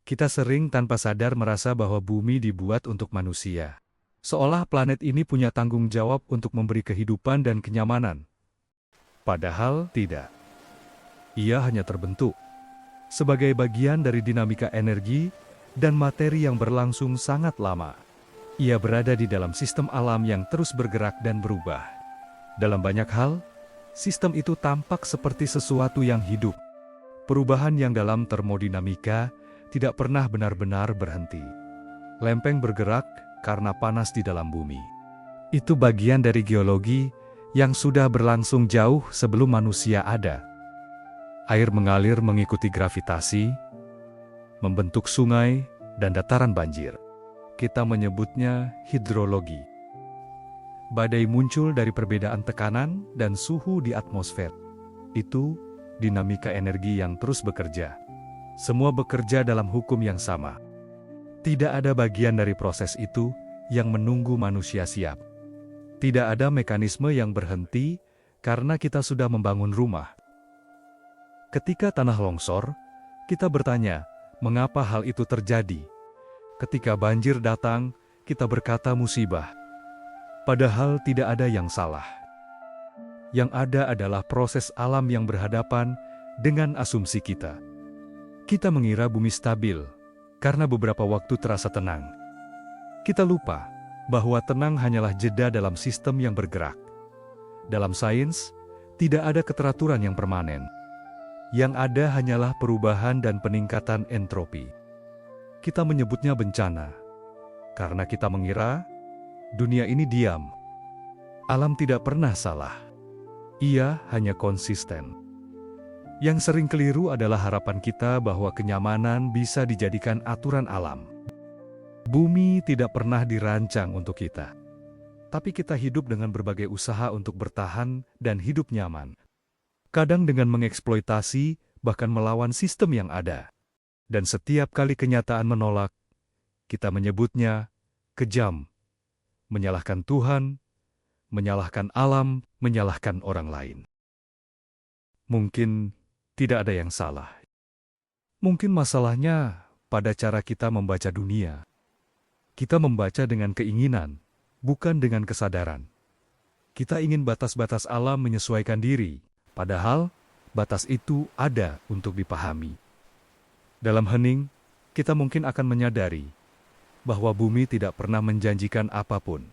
Kita sering tanpa sadar merasa bahwa bumi dibuat untuk manusia. Seolah planet ini punya tanggung jawab untuk memberi kehidupan dan kenyamanan. Padahal tidak. Ia hanya terbentuk sebagai bagian dari dinamika energi dan materi yang berlangsung sangat lama. Ia berada di dalam sistem alam yang terus bergerak dan berubah. Dalam banyak hal, sistem itu tampak seperti sesuatu yang hidup. Perubahan yang dalam termodinamika tidak pernah benar-benar berhenti. Lempeng bergerak karena panas di dalam bumi. Itu bagian dari geologi yang sudah berlangsung jauh sebelum manusia ada. Air mengalir mengikuti gravitasi, membentuk sungai dan dataran banjir. Kita menyebutnya hidrologi. Badai muncul dari perbedaan tekanan dan suhu di atmosfer. Itu dinamika energi yang terus bekerja. Semua bekerja dalam hukum yang sama. Tidak ada bagian dari proses itu yang menunggu manusia siap. Tidak ada mekanisme yang berhenti karena kita sudah membangun rumah. Ketika tanah longsor, kita bertanya, mengapa hal itu terjadi? Ketika banjir datang, kita berkata musibah. Padahal tidak ada yang salah. Yang ada adalah proses alam yang berhadapan dengan asumsi kita. Kita mengira bumi stabil, karena beberapa waktu terasa tenang. Kita lupa bahwa tenang hanyalah jeda dalam sistem yang bergerak. Dalam sains, tidak ada keteraturan yang permanen. Yang ada hanyalah perubahan dan peningkatan entropi. Kita menyebutnya bencana, karena kita mengira dunia ini diam. Alam tidak pernah salah. Ia hanya konsisten. Yang sering keliru adalah harapan kita bahwa kenyamanan bisa dijadikan aturan alam. Bumi tidak pernah dirancang untuk kita. Tapi kita hidup dengan berbagai usaha untuk bertahan dan hidup nyaman. Kadang dengan mengeksploitasi, bahkan melawan sistem yang ada. Dan setiap kali kenyataan menolak, kita menyebutnya kejam. Menyalahkan Tuhan, menyalahkan alam, menyalahkan orang lain. Mungkin tidak ada yang salah. Mungkin masalahnya pada cara kita membaca dunia. Kita membaca dengan keinginan, bukan dengan kesadaran. Kita ingin batas-batas alam menyesuaikan diri, padahal batas itu ada untuk dipahami. Dalam hening, kita mungkin akan menyadari bahwa bumi tidak pernah menjanjikan apapun.